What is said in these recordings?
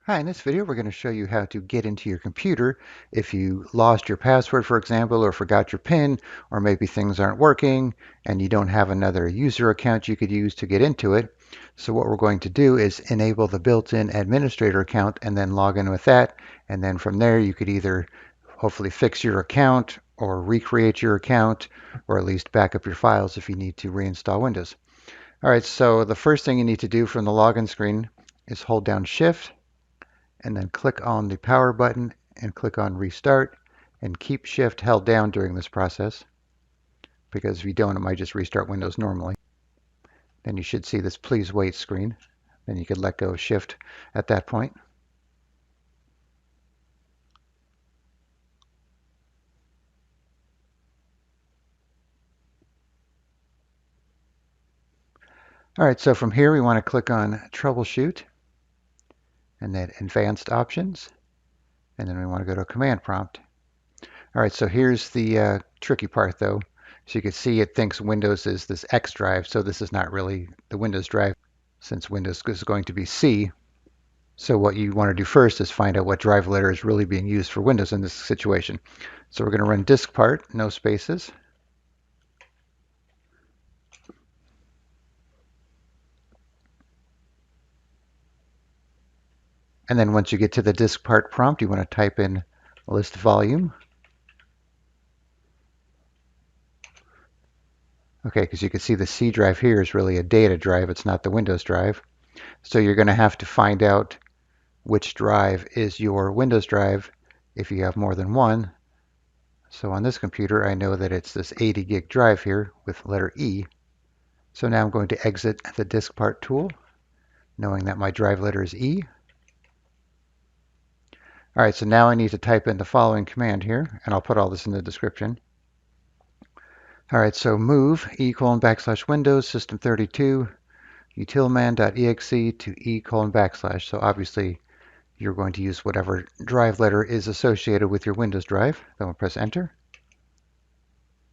Hi, in this video we're going to show you how to get into your computer if you lost your password, for example, or forgot your PIN, or maybe things aren't working and you don't have another user account you could use to get into it. So what we're going to do is enable the built-in administrator account and then log in with that. And then from there you could either hopefully fix your account or recreate your account, or at least back up your files if you need to reinstall Windows. All right, so the first thing you need to do from the login screen is hold down Shift and then click on the power button and click on restart, and keep Shift held down during this process, because if you don't, it might just restart Windows normally. Then you should see this please wait screen. Then you could let go of Shift at that point. All right, so from here we want to click on troubleshoot and then advanced options, and then we want to go to command prompt. All right, so here's the tricky part though. So you can see it thinks Windows is this X drive, so this is not really the Windows drive since Windows is going to be C. So what you want to do first is find out what drive letter is really being used for Windows in this situation. So we're going to run Diskpart, no spaces. And then once you get to the Diskpart prompt, you want to type in list volume. Okay, because you can see the C drive here is really a data drive. It's not the Windows drive. So you're going to have to find out which drive is your Windows drive if you have more than one. So on this computer, I know that it's this 80 gig drive here with letter E. So now I'm going to exit the Diskpart tool, knowing that my drive letter is E. All right, so now I need to type in the following command here, and I'll put all this in the description. All right, so move E:\Windows system32 utilman.exe to E:\. So obviously you're going to use whatever drive letter is associated with your Windows drive. Then we'll press enter.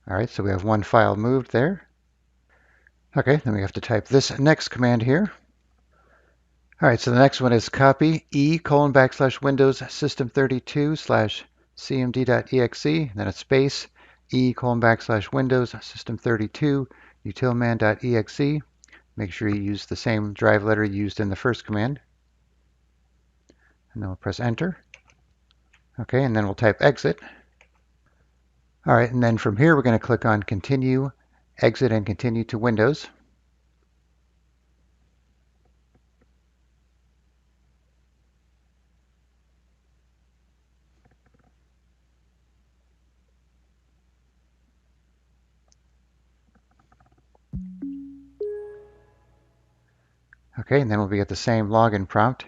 All right, so we have one file moved there. Okay, then we have to type this next command here. All right, so the next one is copy E:\Windows system32 /cmd.exe, then a space E:\Windows system32 utilman.exe. Make sure you use the same drive letter used in the first command. And then we'll press enter. Okay, and then we'll type exit. All right, and then from here we're going to click on continue, exit, and continue to Windows. Okay, and then we'll be at the same login prompt.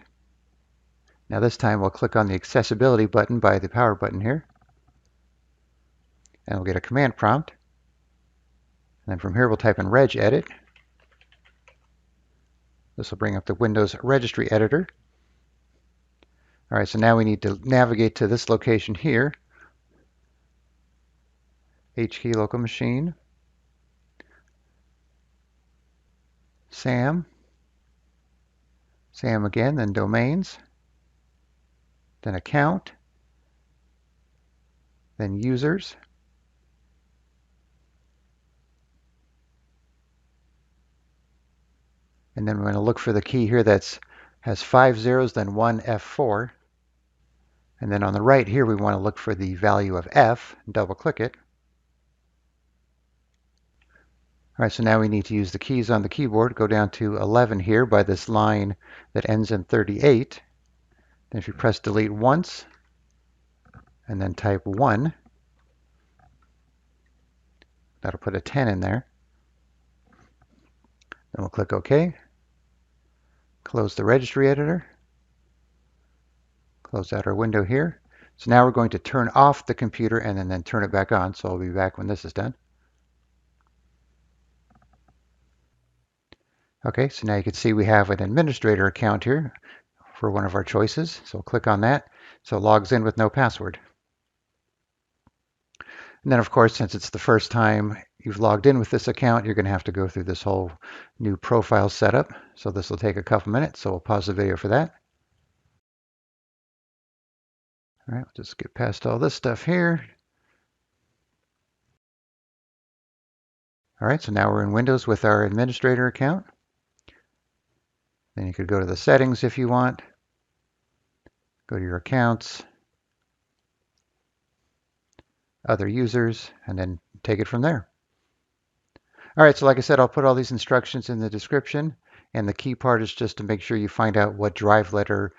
Now this time we'll click on the accessibility button by the power button here. And we'll get a command prompt. And then from here we'll type in regedit. This will bring up the Windows Registry Editor. All right, so now we need to navigate to this location here. H key local machine. SAM. SAM again, then domains. Then account. Then users. And then we're going to look for the key here that has 5 zeros, then 1 F4. And then on the right here, we want to look for the value of F, and double click it. All right, so now we need to use the keys on the keyboard. Go down to 11 here by this line that ends in 38. Then if you press delete once, and then type 1, that'll put a 10 in there. Then we'll click OK. Close the Registry Editor. Close out our window here. So now we're going to turn off the computer and then turn it back on. So I'll be back when this is done. Okay, so now you can see we have an administrator account here for one of our choices. So we'll click on that. So it logs in with no password. And then of course, since it's the first time you've logged in with this account, you're going to have to go through this whole new profile setup. So this will take a couple minutes. So we'll pause the video for that. All right, we'll just get past all this stuff here. All right, so now we're in Windows with our administrator account. Then you could go to the settings if you want. Go to your accounts, other users, and then take it from there. All right, so like I said, I'll put all these instructions in the description. And the key part is just to make sure you find out what drive letter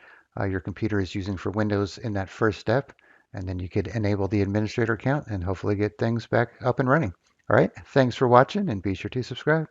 your computer is using for Windows in that first step. And then you could enable the administrator account and hopefully get things back up and running. All right, thanks for watching and be sure to subscribe.